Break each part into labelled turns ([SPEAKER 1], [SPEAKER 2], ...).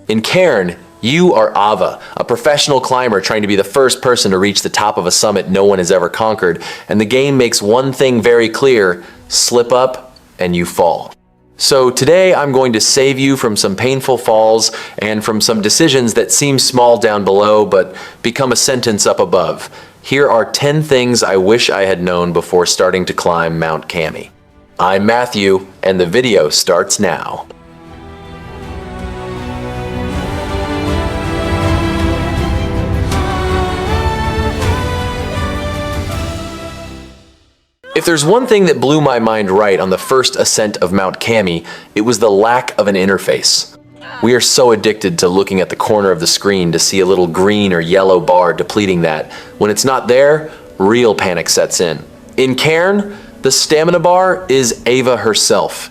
[SPEAKER 1] In Cairn, you are Ava, a professional climber trying to be the first person to reach the top of a summit no one has ever conquered, and the game makes one thing very clear: slip up and you fall. So today I'm going to save you from some painful falls and from some decisions that seem small down below but become a sentence up above. Here are 10 things I wish I had known before starting to climb Mount Cami. I'm Matthew, and the video starts now. If there's one thing that blew my mind right on the first ascent of Mount Cami, it was the lack of an interface. We are so addicted to looking at the corner of the screen to see a little green or yellow bar depleting that. When it's not there, real panic sets in. In Cairn, the stamina bar is Ava herself.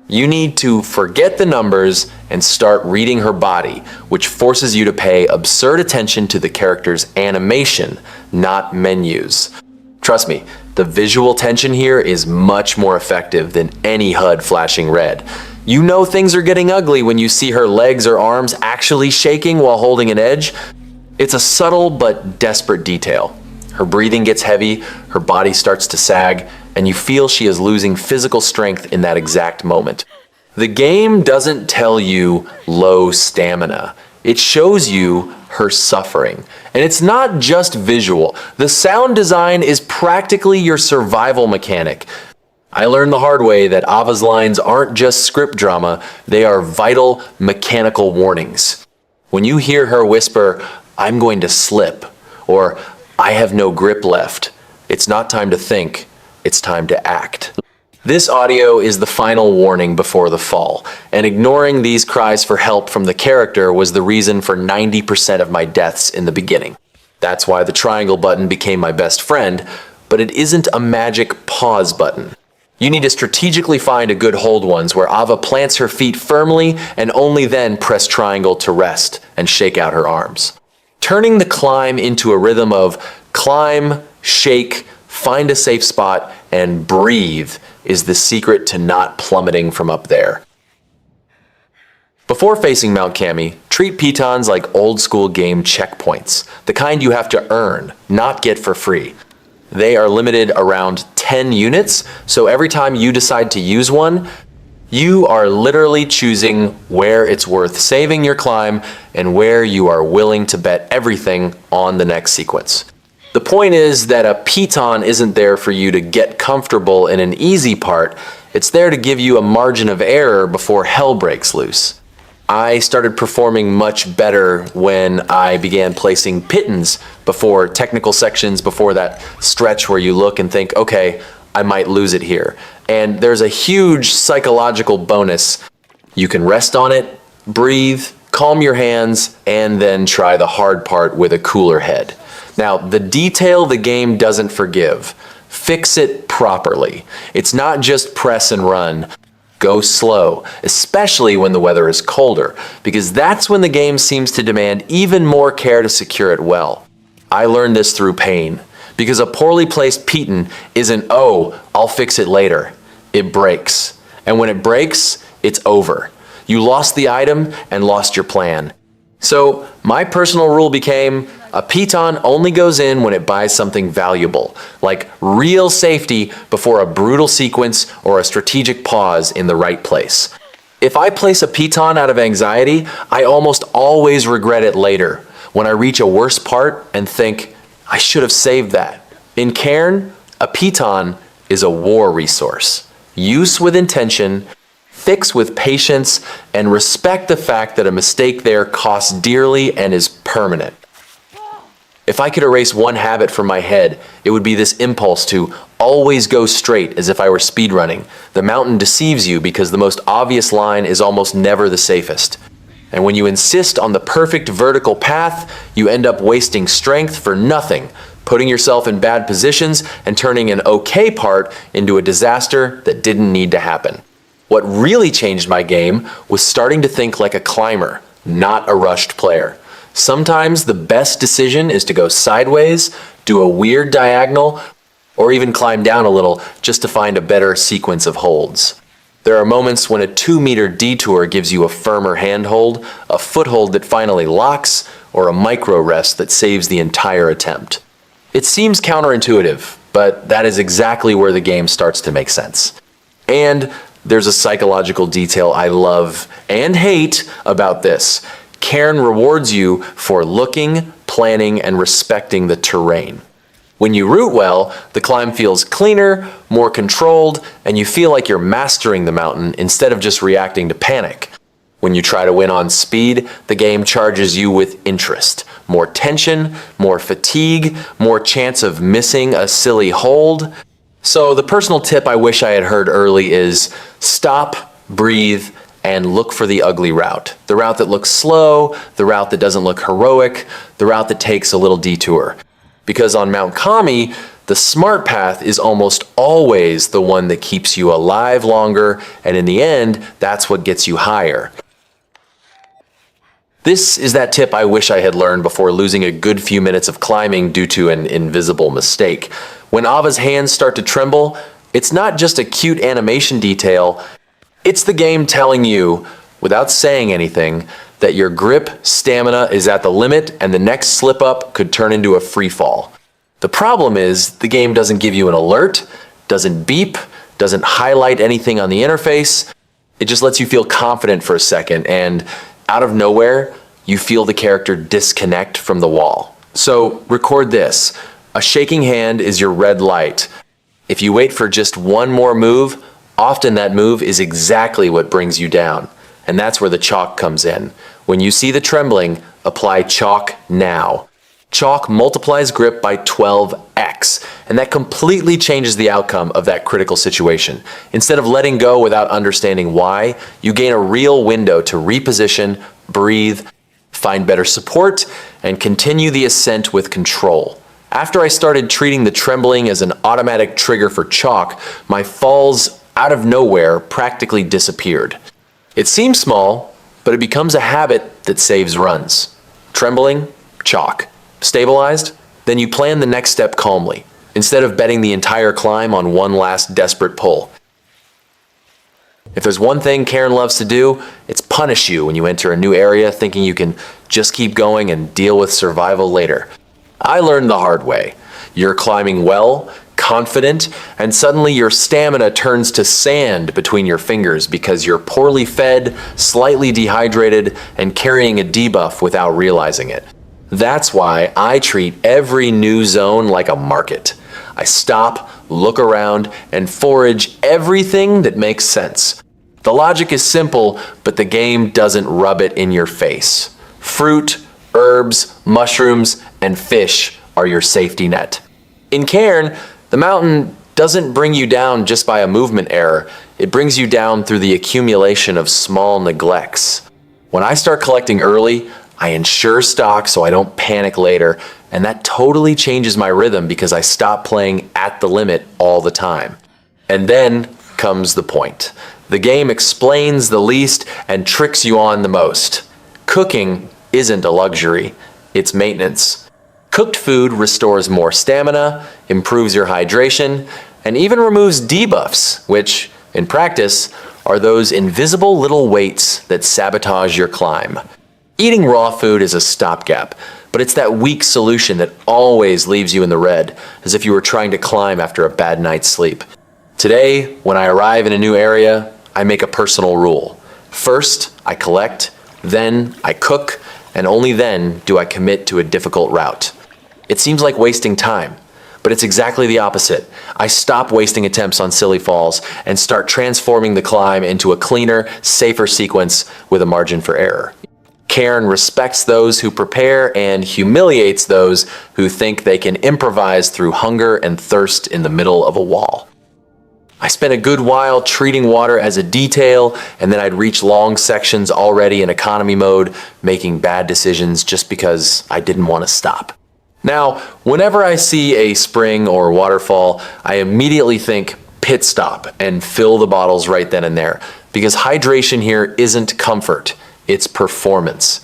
[SPEAKER 1] You need to forget the numbers and start reading her body, which forces you to pay absurd attention to the character's animation, not menus. Trust me, the visual tension here is much more effective than any HUD flashing red. You know things are getting ugly when you see her legs or arms actually shaking while holding an edge. It's a subtle but desperate detail. Her breathing gets heavy, her body starts to sag, and you feel she is losing physical strength in that exact moment. The game doesn't tell you low stamina. It shows you her suffering. And it's not just visual. The sound design is practically your survival mechanic. I learned the hard way that Ava's lines aren't just script drama, they are vital mechanical warnings. When you hear her whisper, "I'm going to slip," or "I have no grip left," it's not time to think, it's time to act. This audio is the final warning before the fall, and ignoring these cries for help from the character was the reason for 90% of my deaths in the beginning. That's why the triangle button became my best friend, but it isn't a magic pause button. You need to strategically find a good hold ones where Ava plants her feet firmly and only then press triangle to rest and shake out her arms. Turning the climb into a rhythm of climb, shake, find a safe spot, and breathe is the secret to not plummeting from up there. Before facing Mount Cami, treat pitons like old school game checkpoints, the kind you have to earn, not get for free. They are limited around 10 units, so every time you decide to use one, you are literally choosing where it's worth saving your climb and where you are willing to bet everything on the next sequence. The point is that a piton isn't there for you to get comfortable in an easy part, it's there to give you a margin of error before hell breaks loose. I started performing much better when I began placing pitons before technical sections, before that stretch where you look and think, okay, I might lose it here. And there's a huge psychological bonus. You can rest on it, breathe, calm your hands, and then try the hard part with a cooler head. Now, the detail the game doesn't forgive. Fix it properly. It's not just press and run. Go slow, especially when the weather is colder, because that's when the game seems to demand even more care to secure it well. I learned this through pain, because a poorly placed piton isn't, "Oh, I'll fix it later." It breaks. And when it breaks, it's over. You lost the item and lost your plan. So my personal rule became, a piton only goes in when it buys something valuable, like real safety before a brutal sequence or a strategic pause in the right place. If I place a piton out of anxiety, I almost always regret it later, when I reach a worse part and think, I should have saved that. In Cairn, a piton is a war resource. Use with intention, fix with patience, and respect the fact that a mistake there costs dearly and is permanent. If I could erase one habit from my head, it would be this impulse to always go straight as if I were speedrunning. The mountain deceives you because the most obvious line is almost never the safest. And when you insist on the perfect vertical path, you end up wasting strength for nothing, putting yourself in bad positions and turning an okay part into a disaster that didn't need to happen. What really changed my game was starting to think like a climber, not a rushed player. Sometimes the best decision is to go sideways, do a weird diagonal, or even climb down a little just to find a better sequence of holds. There are moments when a 2-meter detour gives you a firmer handhold, a foothold that finally locks, or a micro rest that saves the entire attempt. It seems counterintuitive, but that is exactly where the game starts to make sense. And there's a psychological detail I love and hate about this. Cairn rewards you for looking, planning, and respecting the terrain. When you route well, the climb feels cleaner, more controlled, and you feel like you're mastering the mountain instead of just reacting to panic. When you try to win on speed, the game charges you with interest. More tension, more fatigue, more chance of missing a silly hold. So the personal tip I wish I had heard early is stop, breathe, and look for the ugly route. The route that looks slow, the route that doesn't look heroic, the route that takes a little detour. Because on Mount Kami, the smart path is almost always the one that keeps you alive longer, and in the end, that's what gets you higher. This is that tip I wish I had learned before losing a good few minutes of climbing due to an invisible mistake. When Ava's hands start to tremble, it's not just a cute animation detail, it's the game telling you, without saying anything, that your grip stamina is at the limit and the next slip up could turn into a free fall. The problem is the game doesn't give you an alert, doesn't beep, doesn't highlight anything on the interface. It just lets you feel confident for a second, and out of nowhere, you feel the character disconnect from the wall. So record this. A shaking hand is your red light. If you wait for just one more move, often that move is exactly what brings you down. And that's where the chalk comes in. When you see the trembling, apply chalk now. Chalk multiplies grip by 12x, and that completely changes the outcome of that critical situation. Instead of letting go without understanding why, you gain a real window to reposition, breathe, find better support, and continue the ascent with control. After I started treating the trembling as an automatic trigger for chalk, my falls out of nowhere practically disappeared. It seems small, but it becomes a habit that saves runs. Trembling, chalk. Stabilized? Then you plan the next step calmly, instead of betting the entire climb on one last desperate pull. If there's one thing Cairn loves to do, it's punish you when you enter a new area thinking you can just keep going and deal with survival later. I learned the hard way. You're climbing well, confident, and suddenly your stamina turns to sand between your fingers because you're poorly fed, slightly dehydrated, and carrying a debuff without realizing it. That's why I treat every new zone like a market. I stop, look around, and forage everything that makes sense. The logic is simple, but the game doesn't rub it in your face. Fruit, herbs, mushrooms, and fish are your safety net. In Cairn, the mountain doesn't bring you down just by a movement error. It brings you down through the accumulation of small neglects. When I start collecting early, I ensure stock so I don't panic later, and that totally changes my rhythm because I stop playing at the limit all the time. And then comes the point. The game explains the least and tricks you on the most. Cooking isn't a luxury, it's maintenance. Cooked food restores more stamina, improves your hydration, and even removes debuffs, which, in practice, are those invisible little weights that sabotage your climb. Eating raw food is a stopgap, but it's that weak solution that always leaves you in the red, as if you were trying to climb after a bad night's sleep. Today, when I arrive in a new area, I make a personal rule. First, I collect, then I cook, and only then do I commit to a difficult route. It seems like wasting time, but it's exactly the opposite. I stop wasting attempts on silly falls and start transforming the climb into a cleaner, safer sequence with a margin for error. Cairn respects those who prepare and humiliates those who think they can improvise through hunger and thirst in the middle of a wall. I spent a good while treating water as a detail, and then I'd reach long sections already in economy mode, making bad decisions just because I didn't want to stop. Now, whenever I see a spring or waterfall, I immediately think pit stop and fill the bottles right then and there, because hydration here isn't comfort, it's performance.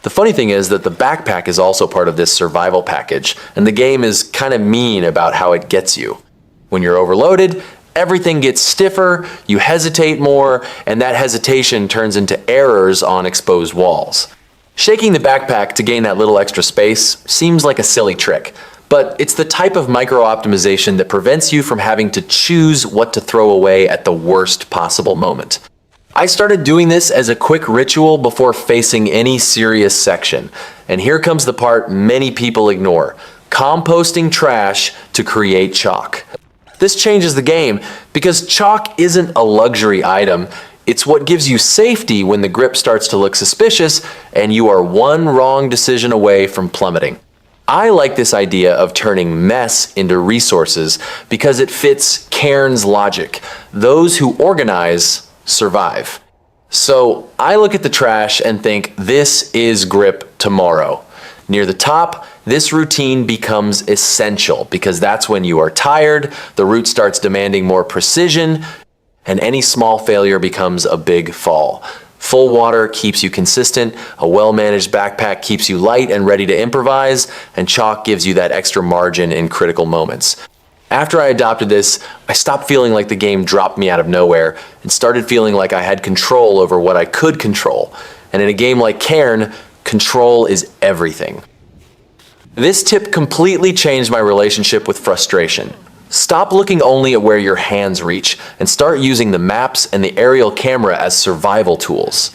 [SPEAKER 1] The funny thing is that the backpack is also part of this survival package, and the game is kind of mean about how it gets you. When you're overloaded, Everything gets stiffer, you hesitate more, and that hesitation turns into errors on exposed walls. Shaking the backpack to gain that little extra space seems like a silly trick, but it's the type of micro-optimization that prevents you from having to choose what to throw away at the worst possible moment. I started doing this as a quick ritual before facing any serious section, and here comes the part many people ignore: composting trash to create chalk. This changes the game because chalk isn't a luxury item. It's what gives you safety when the grip starts to look suspicious and you are one wrong decision away from plummeting. I like this idea of turning mess into resources because it fits Cairn's logic. Those who organize survive. So I look at the trash and think, this is grip tomorrow. Near the top, this routine becomes essential because that's when you are tired, the route starts demanding more precision, and any small failure becomes a big fall. Full water keeps you consistent, a well-managed backpack keeps you light and ready to improvise, and chalk gives you that extra margin in critical moments. After I adopted this, I stopped feeling like the game dropped me out of nowhere and started feeling like I had control over what I could control. And in a game like Cairn, control is everything. This tip completely changed my relationship with frustration. Stop looking only at where your hands reach and start using the maps and the aerial camera as survival tools.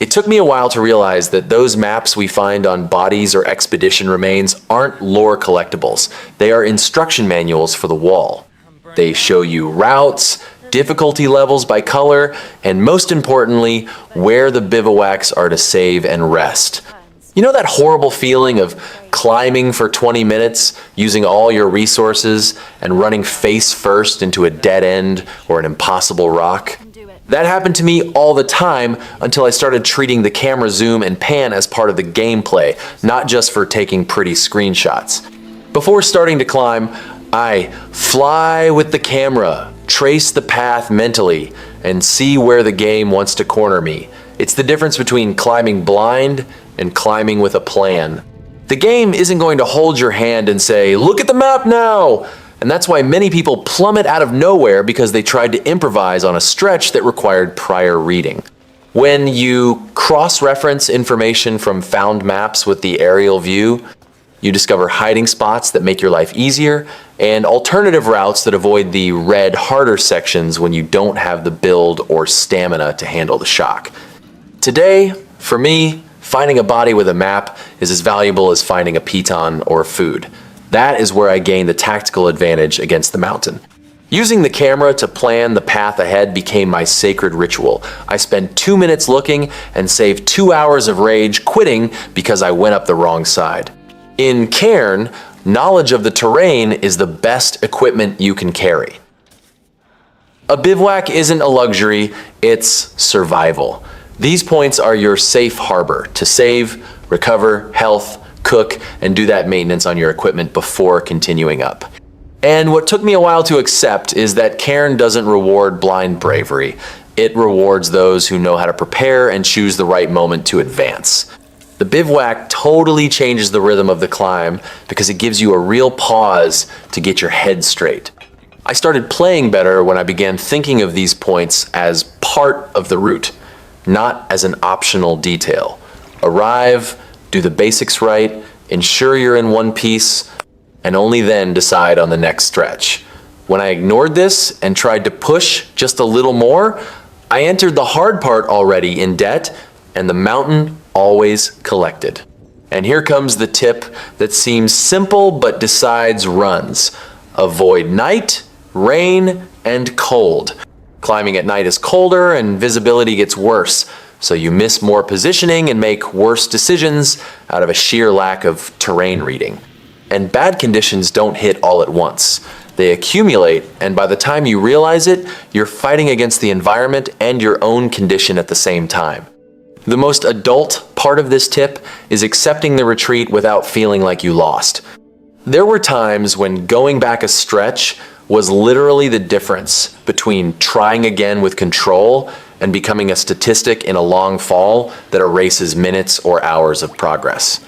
[SPEAKER 1] It took me a while to realize that those maps we find on bodies or expedition remains aren't lore collectibles. They are instruction manuals for the wall. They show you routes, difficulty levels by color, and most importantly, where the bivouacs are to save and rest. You know that horrible feeling of climbing for 20 minutes, using all your resources, and running face first into a dead end or an impossible rock? That happened to me all the time until I started treating the camera zoom and pan as part of the gameplay, not just for taking pretty screenshots. Before starting to climb, I fly with the camera, trace the path mentally, and see where the game wants to corner me. It's the difference between climbing blind and climbing with a plan. The game isn't going to hold your hand and say, "Look at the map now!" And that's why many people plummet out of nowhere because they tried to improvise on a stretch that required prior reading. When you cross-reference information from found maps with the aerial view, you discover hiding spots that make your life easier and alternative routes that avoid the red, harder sections when you don't have the build or stamina to handle the shock. Today, for me, finding a body with a map is as valuable as finding a piton or food. That is where I gain the tactical advantage against the mountain. Using the camera to plan the path ahead became my sacred ritual. I spend 2 minutes looking and save 2 hours of rage quitting because I went up the wrong side. In Cairn, knowledge of the terrain is the best equipment you can carry. A bivouac isn't a luxury, it's survival. These points are your safe harbor to save, recover, health, cook, and do that maintenance on your equipment before continuing up. And what took me a while to accept is that Cairn doesn't reward blind bravery. It rewards those who know how to prepare and choose the right moment to advance. The bivouac totally changes the rhythm of the climb because it gives you a real pause to get your head straight. I started playing better when I began thinking of these points as part of the route, not as an optional detail. Arrive, do the basics right, ensure you're in one piece, and only then decide on the next stretch. When I ignored this and tried to push just a little more, I entered the hard part already in debt, and the mountain always collected. And here comes the tip that seems simple but decides runs. Avoid night, rain, and cold. Climbing at night is colder and visibility gets worse, so you miss more positioning and make worse decisions out of a sheer lack of terrain reading. And bad conditions don't hit all at once. They accumulate, and by the time you realize it, you're fighting against the environment and your own condition at the same time. The most adult part of this tip is accepting the retreat without feeling like you lost. There were times when going back a stretch was literally the difference between trying again with control and becoming a statistic in a long fall that erases minutes or hours of progress.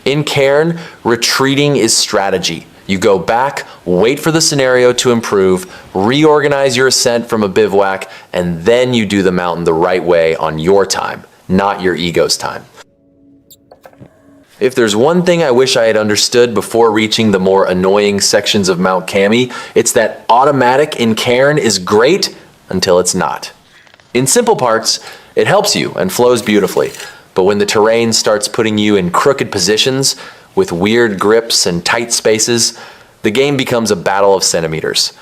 [SPEAKER 1] In Cairn, retreating is strategy. You go back, wait for the scenario to improve, reorganize your ascent from a bivouac, and then you do the mountain the right way on your time, not your ego's time. If there's one thing I wish I had understood before reaching the more annoying sections of Mount Cami, it's that automatic in Cairn is great until it's not. In simple parts, it helps you and flows beautifully, but when the terrain starts putting you in crooked positions with weird grips and tight spaces, the game becomes a battle of centimeters.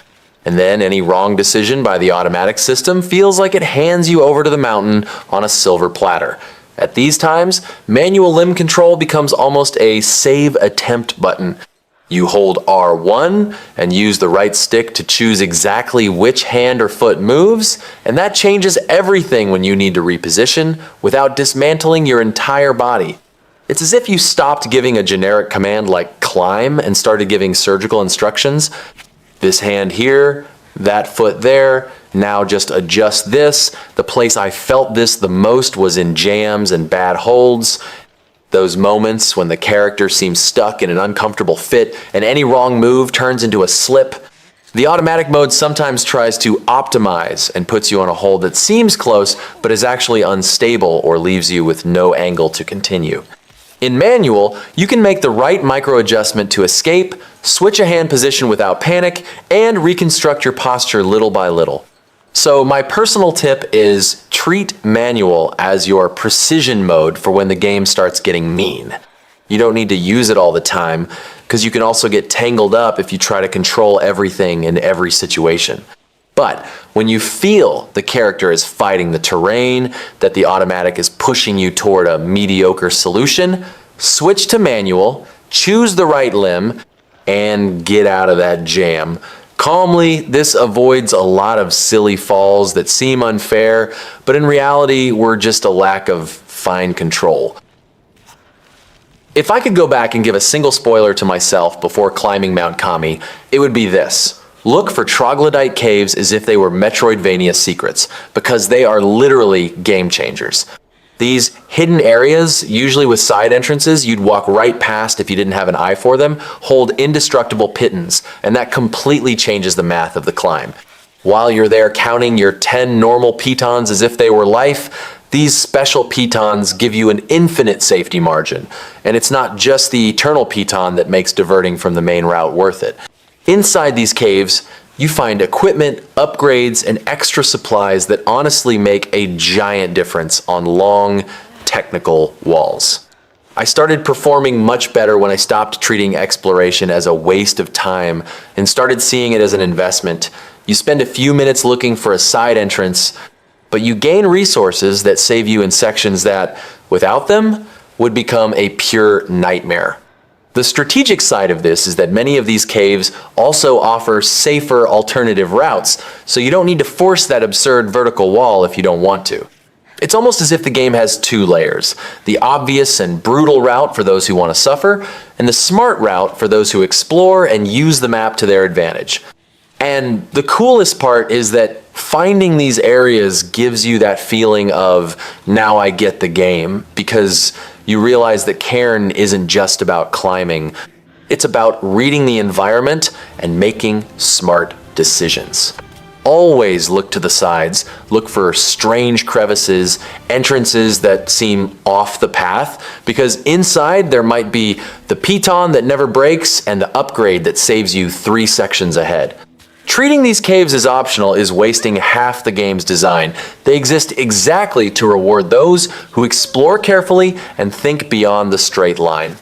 [SPEAKER 1] And then any wrong decision by the automatic system feels like it hands you over to the mountain on a silver platter. At these times, manual limb control becomes almost a save attempt button. You hold R1 and use the right stick to choose exactly which hand or foot moves, and that changes everything when you need to reposition without dismantling your entire body. It's as if you stopped giving a generic command like climb and started giving surgical instructions. This hand here, that foot there, now just adjust this. The place I felt this the most was in jams and bad holds. Those moments when the character seems stuck in an uncomfortable fit and any wrong move turns into a slip. The automatic mode sometimes tries to optimize and puts you on a hold that seems close but is actually unstable or leaves you with no angle to continue. In manual, you can make the right micro adjustment to escape, switch a hand position without panic, and reconstruct your posture little by little. So my personal tip is treat manual as your precision mode for when the game starts getting mean. You don't need to use it all the time, because you can also get tangled up if you try to control everything in every situation. But when you feel the character is fighting the terrain, that the automatic is pushing you toward a mediocre solution, switch to manual, choose the right limb, and get out of that jam. Calmly, this avoids a lot of silly falls that seem unfair, but in reality were just a lack of fine control. If I could go back and give a single spoiler to myself before climbing Mount Cami, it would be this. Look for troglodyte caves as if they were Metroidvania secrets, because they are literally game changers. These hidden areas, usually with side entrances you'd walk right past if you didn't have an eye for them, hold indestructible pittons, and that completely changes the math of the climb. While you're there counting your 10 normal pitons as if they were life, these special pitons give you an infinite safety margin, and it's not just the eternal piton that makes diverting from the main route worth it. Inside these caves, you find equipment, upgrades, and extra supplies that honestly make a giant difference on long, technical walls. I started performing much better when I stopped treating exploration as a waste of time and started seeing it as an investment. You spend a few minutes looking for a side entrance, but you gain resources that save you in sections that, without them, would become a pure nightmare. The strategic side of this is that many of these caves also offer safer alternative routes, so you don't need to force that absurd vertical wall if you don't want to. It's almost as if the game has two layers, the obvious and brutal route for those who want to suffer, and the smart route for those who explore and use the map to their advantage. And the coolest part is that finding these areas gives you that feeling of, now I get the game, because you realize that Cairn isn't just about climbing. It's about reading the environment and making smart decisions. Always look to the sides, look for strange crevices, entrances that seem off the path, because inside there might be the piton that never breaks and the upgrade that saves you 3 sections ahead. Treating these caves as optional is wasting half the game's design. They exist exactly to reward those who explore carefully and think beyond the straight line.